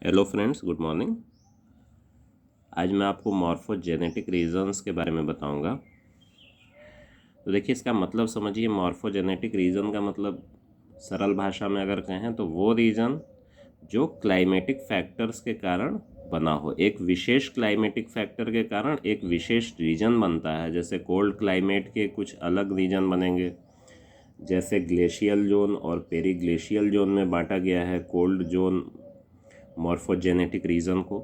Hello friends, good morning. आज मैं आपको मॉर्फोजेनेटिक रीजन्स के बारे में बताऊंगा। तो देखिए, इसका मतलब समझिए। मॉर्फोजेनेटिक रीजन का मतलब सरल भाषा में अगर कहें तो वो रीजन जो क्लाइमेटिक फैक्टर्स के कारण बना हो। एक विशेष क्लाइमेटिक फैक्टर के कारण एक विशेष रीजन बनता है। जैसे कोल्ड क्लाइमेट के कुछ अलग रीजन बनेंगे, जैसे ग्लेशियल जोन और पेरी ग्लेशियल जोन में बांटा गया है कोल्ड जोन मॉर्फोजेनेटिक रीजन को।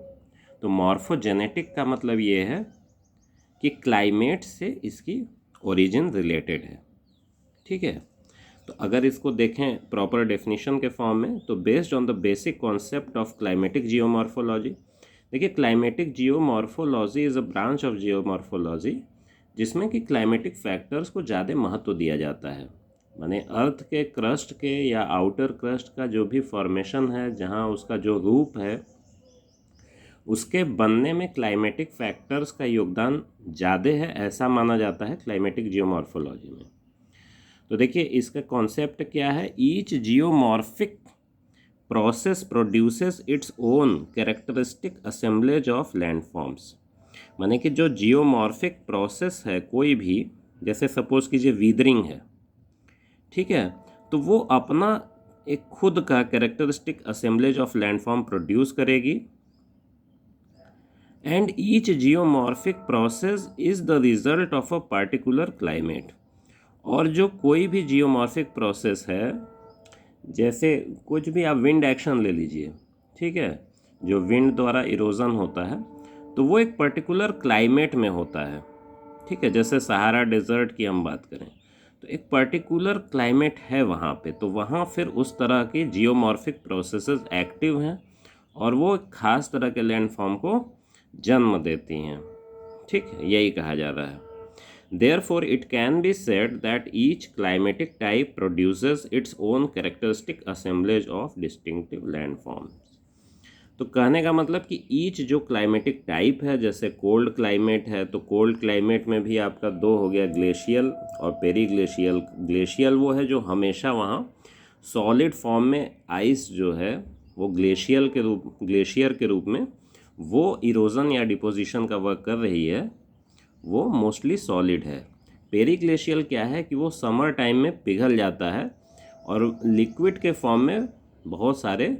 तो मॉर्फोजेनेटिक का मतलब ये है कि क्लाइमेट से इसकी ओरिजिन रिलेटेड है। ठीक है, तो अगर इसको देखें प्रॉपर डेफिनेशन के फॉर्म में, तो based on the basic concept of climatic geomorphology. देखिए, climatic geomorphology is a branch of geomorphology जिसमें कि क्लाइमेटिक फैक्टर्स को ज़्यादा महत्व दिया जाता है। माने अर्थ के क्रस्ट के या आउटर क्रस्ट का जो भी फॉर्मेशन है, जहाँ उसका जो रूप है, उसके बनने में क्लाइमेटिक फैक्टर्स का योगदान ज़्यादा है, ऐसा माना जाता है क्लाइमेटिक जियोमॉर्फोलॉजी में। तो देखिए, इसका कॉन्सेप्ट क्या है। Each geomorphic process produces its own characteristic assemblage of landforms. माने कि जो जियोमॉर्फिक प्रोसेस है कोई भी, जैसे सपोज कीजिए वीदरिंग है, ठीक है, तो वो अपना एक खुद का characteristic assemblage of landform produce करेगी। And each geomorphic process is the result of a particular climate. और जो कोई भी जियोमॉर्फिक प्रोसेस है, जैसे कुछ भी आप विंड एक्शन ले लीजिए, ठीक है, जो विंड द्वारा इरोजन होता है, तो वो एक पर्टिकुलर क्लाइमेट में होता है। ठीक है, जैसे सहारा डेजर्ट की हम बात करें तो एक पर्टिकुलर क्लाइमेट है वहाँ पे, तो वहाँ फिर उस तरह की जियोमॉर्फिक प्रोसेसेस एक्टिव हैं और वो एक खास तरह के लैंडफॉर्म को जन्म देती हैं। ठीक है, यही कहा जा रहा है। Therefore, it can be said that each climatic type produces its own characteristic assemblage of distinctive landforms. तो कहने का मतलब कि ईच जो क्लाइमेटिक टाइप है, जैसे कोल्ड क्लाइमेट है तो कोल्ड क्लाइमेट में भी आपका दो हो गया, ग्लेशियल और पेरी ग्लेशियल। ग्लेशियल वो है जो हमेशा वहाँ सॉलिड फॉर्म में आइस जो है वो ग्लेशियर के रूप में वो इरोजन या डिपोजिशन का वर्क कर रही है, वो मोस्टली सॉलिड है। पेरी ग्लेशियल क्या है कि वो समर टाइम में पिघल जाता है और लिक्विड के फॉर्म में बहुत सारे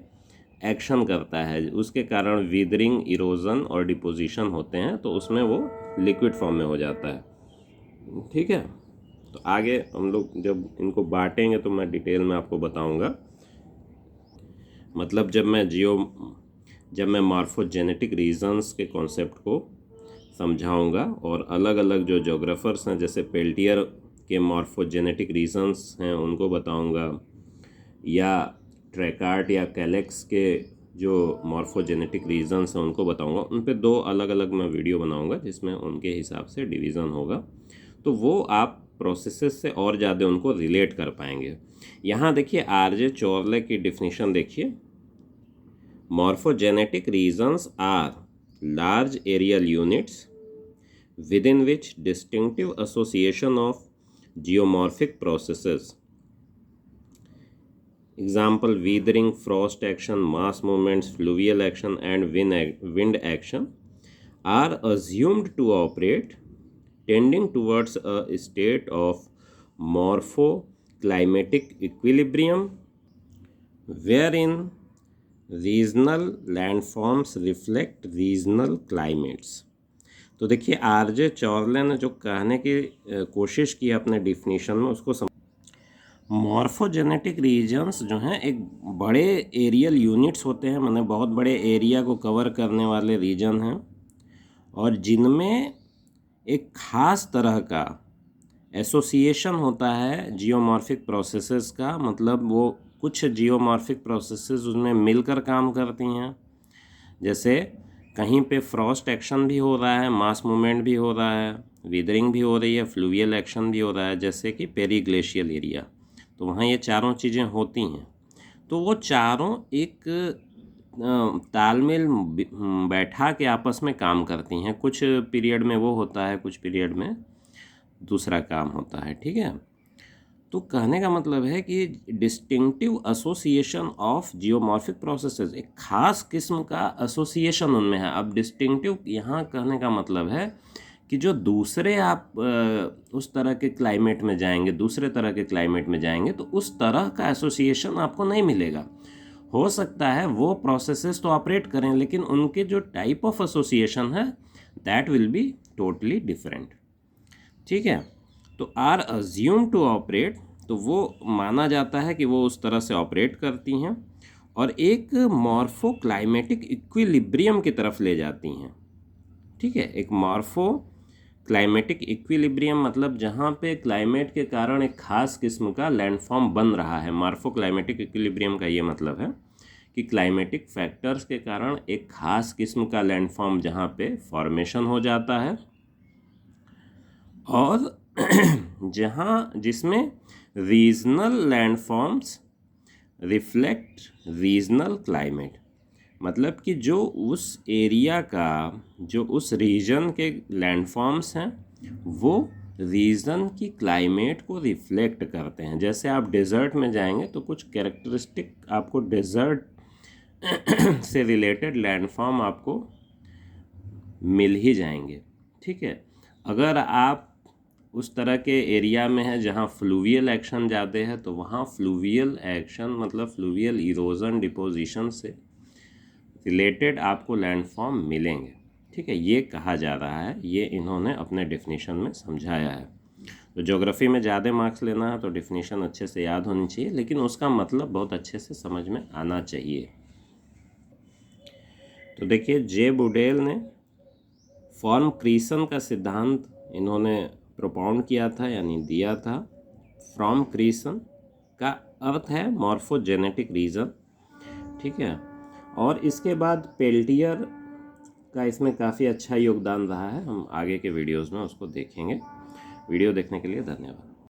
एक्शन करता है, उसके कारण वीदरिंग, इरोजन और डिपोजिशन होते हैं, तो उसमें वो लिक्विड फॉर्म में हो जाता है। ठीक है, तो आगे हम लोग जब इनको बांटेंगे तो मैं डिटेल में आपको बताऊंगा। मतलब जब मैं मॉर्फोजेनेटिक रीजन्स के कॉन्सेप्ट को समझाऊंगा और अलग अलग जो जोग्राफर्स हैं, जैसे पेल्टियर के मॉर्फोजेनेटिक रीजन्स हैं उनको बताऊंगा, या ट्रैकार्ट या कैलेक्स के जो मॉर्फोजेनेटिक रीजन्स हैं उनको बताऊंगा। उन पे दो अलग अलग मैं वीडियो बनाऊंगा जिसमें उनके हिसाब से डिवीज़न होगा, तो वो आप प्रोसेसेस से और ज़्यादा उनको रिलेट कर पाएंगे। यहाँ देखिए, आरजे चौरले की डिफिनीशन देखिए। Morphogenetic regions are large areal units within which distinctive association of geomorphic processes, example weathering, frost action, mass movements, fluvial action and wind action, are assumed to operate tending towards a state of morphoclimatic equilibrium wherein regional landforms reflect regional climates. तो देखिए, RJ चौरले ने जो कहने की कोशिश की अपने definition में, उसको मॉर्फोजेनेटिक रीजन्स जो हैं एक बड़े एरियल यूनिट्स होते हैं, माने बहुत बड़े एरिया को कवर करने वाले रीजन हैं, और जिनमें एक खास तरह का एसोसिएशन होता है जियोमॉर्फिक प्रोसेसेस का। मतलब वो कुछ जियोमॉर्फिक प्रोसेसेस उसमें मिलकर काम करती हैं, जैसे कहीं पे फ्रॉस्ट एक्शन भी हो रहा है, मास मूवमेंट भी हो रहा है, वीदरिंग भी हो रही है, फ्लूवियल एक्शन भी हो रहा है, जैसे कि पेरी ग्लेशियल एरिया। तो वहाँ ये चारों चीज़ें होती हैं, तो वो चारों एक तालमेल बैठा के आपस में काम करती हैं। कुछ पीरियड में वो होता है, कुछ पीरियड में दूसरा काम होता है। ठीक है, तो कहने का मतलब है कि distinctive association of geomorphic processes, एक खास किस्म का एसोसिएशन उनमें है। अब डिस्टिंक्टिव यहाँ कहने का मतलब है कि जो दूसरे आप उस तरह के क्लाइमेट में जाएंगे, दूसरे तरह के क्लाइमेट में जाएंगे तो उस तरह का एसोसिएशन आपको नहीं मिलेगा। हो सकता है वो प्रोसेसेस तो ऑपरेट करें, लेकिन उनके जो टाइप ऑफ एसोसिएशन है that will be totally different. ठीक है, तो आर अज्यूम टू ऑपरेट, तो वो माना जाता है कि वो उस तरह से ऑपरेट करती हैं और एक मॉर्फो क्लाइमेटिक इक्विलिब्रियम की तरफ ले जाती हैं। ठीक है, एक मॉर्फो क्लाइमेटिक इक्विलिब्रियम मतलब जहाँ पे क्लाइमेट के कारण एक खास किस्म का लैंडफॉर्म बन रहा है। मॉर्फो क्लाइमेटिक इक्विलिब्रियम का ये मतलब है कि क्लाइमेटिक फैक्टर्स के कारण एक खास किस्म का लैंडफॉर्म जहाँ पे फॉर्मेशन हो जाता है और जिसमें regional landforms reflect regional climate, मतलब कि जो उस एरिया का, जो उस रीजन के लैंडफॉर्म्स हैं वो रीजन की क्लाइमेट को रिफ्लेक्ट करते हैं। जैसे आप डेजर्ट में जाएंगे तो कुछ कैरेक्टरिस्टिक आपको डेजर्ट से रिलेटेड लैंडफॉर्म आपको मिल ही जाएंगे। ठीक है, अगर आप उस तरह के एरिया में है जहाँ फ्लूवियल एक्शन ज़्यादा है तो वहाँ फ्लूवियल एक्शन मतलब फ्लूवियल इरोजन डिपोजिशन से रिलेटेड आपको लैंडफॉर्म मिलेंगे। ठीक है, ये कहा जा रहा है, ये इन्होंने अपने डेफिनेशन में समझाया है। तो ज्योग्राफी में ज़्यादा मार्क्स लेना है तो डेफिनेशन अच्छे से याद होनी चाहिए, लेकिन उसका मतलब बहुत अच्छे से समझ में आना चाहिए। तो देखिए, जे बुडेल ने फॉर्म क्रीसन का सिद्धांत इन्होंने प्रोपाउंड किया था, यानी दिया था। फ्रॉम क्रीसन का अर्थ है मॉर्फोजेनेटिक रीजन। ठीक है, और इसके बाद पेल्टियर का इसमें काफ़ी अच्छा योगदान रहा है। हम आगे के वीडियोस में उसको देखेंगे। वीडियो देखने के लिए धन्यवाद।